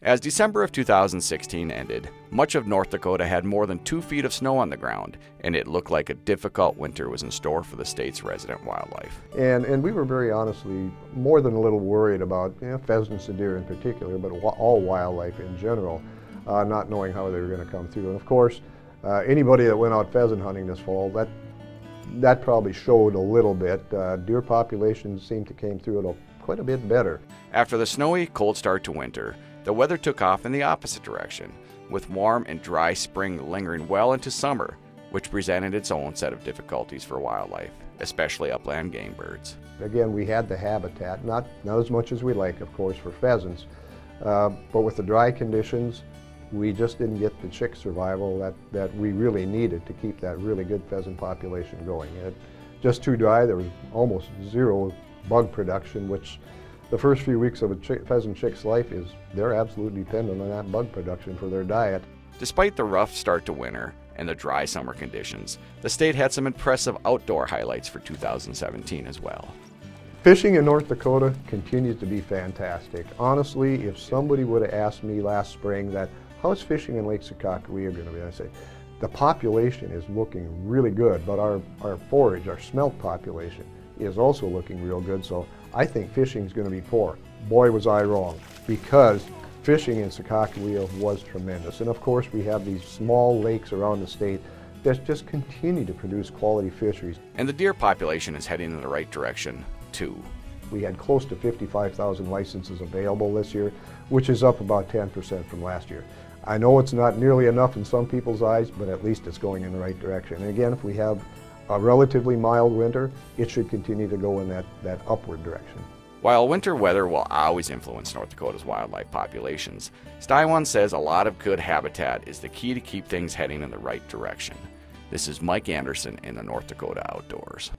As December of 2016 ended, much of North Dakota had more than 2 feet of snow on the ground, and it looked like a difficult winter was in store for the state's resident wildlife. And we were very honestly more than a little worried about pheasants and deer in particular, but all wildlife in general, not knowing how they were going to come through. And of course, anybody that went out pheasant hunting this fall, that probably showed a little bit. Deer populations seemed to came through it quite a bit better. After the snowy, cold start to winter, the weather took off in the opposite direction, with warm and dry spring lingering well into summer, which presented its own set of difficulties for wildlife, especially upland game birds. Again, we had the habitat, not as much as we like, of course, for pheasants, but with the dry conditions, we just didn't get the chick survival that we really needed to keep that really good pheasant population going. It just too dry. There was almost zero bug production, which the first few weeks of a pheasant chick's life is they're absolutely dependent on that bug production for their diet. Despite the rough start to winter and the dry summer conditions, the state had some impressive outdoor highlights for 2017 as well. Fishing in North Dakota continues to be fantastic. Honestly, if somebody would have asked me last spring that, how's fishing in Lake Sakakawea going to be, I'd say, the population is looking really good, but our forage, our smelt population, is also looking real good, so I think fishing is going to be poor. Boy, was I wrong, because fishing in Sakakawea was tremendous. And of course, we have these small lakes around the state that just continue to produce quality fisheries. And the deer population is heading in the right direction, too. We had close to 55,000 licenses available this year, which is up about 10% from last year. I know it's not nearly enough in some people's eyes, but at least it's going in the right direction. And again, if we have a relatively mild winter, it should continue to go in that upward direction. While winter weather will always influence North Dakota's wildlife populations, Steinwand says a lot of good habitat is the key to keep things heading in the right direction. This is Mike Anderson in the North Dakota Outdoors.